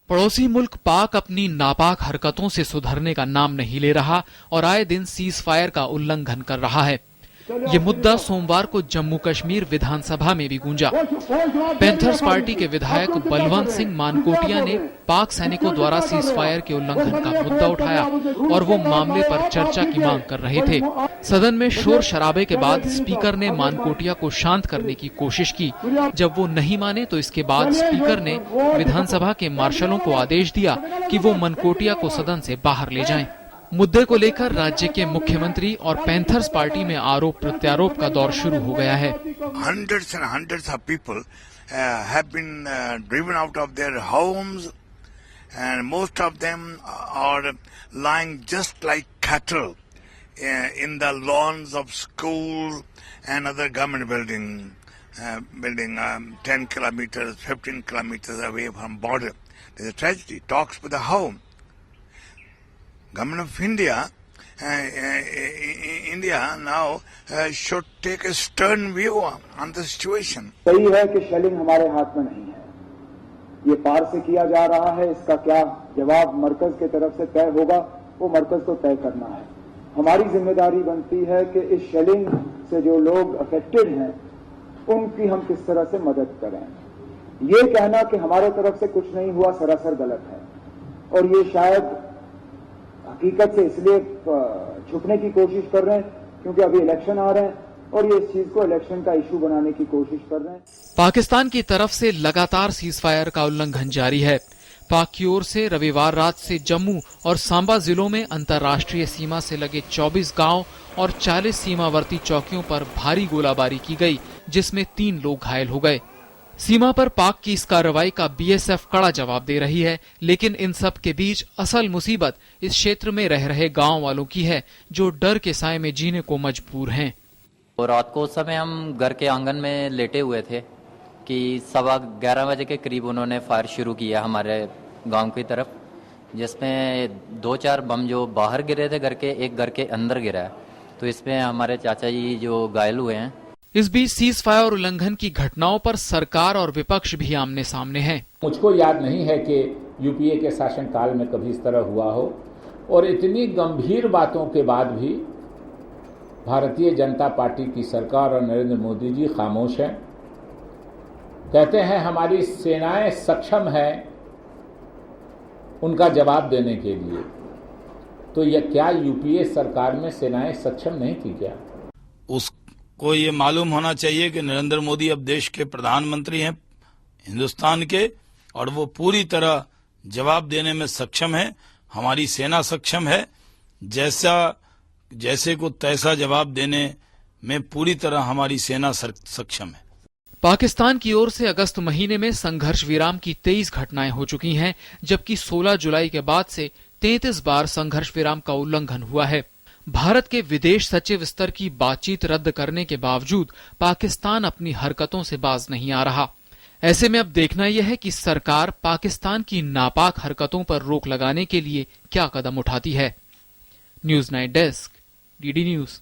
पड़ोसी मुल्क पाक अपनी नापाक हरकतों से सुधरने का नाम नहीं ले रहा और आए दिन सीज फायर का उल्लंघन कर रहा है। ये मुद्दा सोमवार को जम्मू कश्मीर विधानसभा में भी गूंजा। पैंथर्स पार्टी के विधायक बलवंत सिंह मानकोटिया ने पाक सैनिकों द्वारा सीज फायर के उल्लंघन का मुद्दा उठाया और वो मामले पर चर्चा की मांग कर रहे थे। सदन में शोर शराबे के बाद स्पीकर ने मानकोटिया को शांत करने की कोशिश की। जब वो नहीं माने तो इसके बाद स्पीकर ने विधानसभा के मार्शलों को आदेश दिया कि वो मानकोटिया को सदन से बाहर ले जाएं। मुद्दे को लेकर राज्य के मुख्यमंत्री और पैंथर्स पार्टी में आरोप प्रत्यारोप का दौर शुरू हो गया है। Hundreds and hundreds of people have been driven out of their homes, and most of them are lying just like cattle in the lawns of schools and other government building 10 kilometers, 15 kilometers away from border. There's a tragedy. Talks with the home. Government of India now should take a stern view on the situation. सही है कि shelling हमारे हाथ में नहीं है, ये पार से किया जा रहा है। इसका क्या जवाब मरकज के तरफ से तय होगा, वो मरकज को तय करना है। हमारी जिम्मेदारी बनती है कि इस शेलिंग से जो लोग अफेक्टेड हैं उनकी हम किस तरह से मदद करें। ये कहना कि हमारे तरफ से कुछ नहीं हुआ सरासर गलत है, और ये शायद हकीकत से इसलिए छुपने की कोशिश कर रहे हैं क्योंकि अभी इलेक्शन आ रहे हैं और ये इस चीज को इलेक्शन का इशू बनाने की कोशिश कर रहे हैं। पाकिस्तान की तरफ से लगातार सीज फायर का उल्लंघन जारी है। पाक की ओर से रविवार रात से जम्मू और सांबा जिलों में अंतर्राष्ट्रीय सीमा से लगे 24 गांव और 40 सीमावर्ती चौकियों पर भारी गोलाबारी की गई, जिसमें 3 लोग घायल हो गए। सीमा पर पाक की इस कार्रवाई का बीएसएफ कड़ा जवाब दे रही है, लेकिन इन सब के बीच असल मुसीबत इस क्षेत्र में रह रहे गांव वालों की है, जो डर के साए में जीने को मजबूर हैं। और रात को उस समय हम घर के आंगन में लेटे हुए थे कि 11:15 बजे के करीब उन्होंने फायर शुरू किया हमारे गांव की तरफ, जिसमें 2-4 बम जो बाहर गिरे थे घर के, एक घर के अंदर गिरा है। तो इसमें हमारे चाचा जी जो घायल हुए हैं। इस बीच सीज फायर उल्लंघन की घटनाओं पर सरकार और विपक्ष भी आमने सामने हैं। मुझको याद नहीं है कि यूपीए के शासनकाल में कभी इस तरह हुआ हो, और इतनी गंभीर बातों के बाद भी भारतीय जनता पार्टी की सरकार और नरेंद्र मोदी जी खामोश हैं। कहते हैं हमारी सेनाएं सक्षम हैं उनका जवाब देने के लिए। तो यह क्या यूपीए सरकार में सेनाएं सक्षम नहीं थी क्या? उसको ये मालूम होना चाहिए कि नरेंद्र मोदी अब देश के प्रधानमंत्री हैं हिंदुस्तान के, और वो पूरी तरह जवाब देने में सक्षम है। हमारी सेना सक्षम है, जैसे को तैसा जवाब देने में पूरी तरह हमारी सेना सक्षम है। पाकिस्तान की ओर से अगस्त महीने में संघर्ष विराम की 23 घटनाएं हो चुकी हैं, जबकि 16 जुलाई के बाद से 33 बार संघर्ष विराम का उल्लंघन हुआ है। भारत के विदेश सचिव स्तर की बातचीत रद्द करने के बावजूद पाकिस्तान अपनी हरकतों से बाज नहीं आ रहा। ऐसे में अब देखना यह है कि सरकार पाकिस्तान की नापाक हरकतों पर रोक लगाने के लिए क्या कदम उठाती है। News 9 desk, DD news.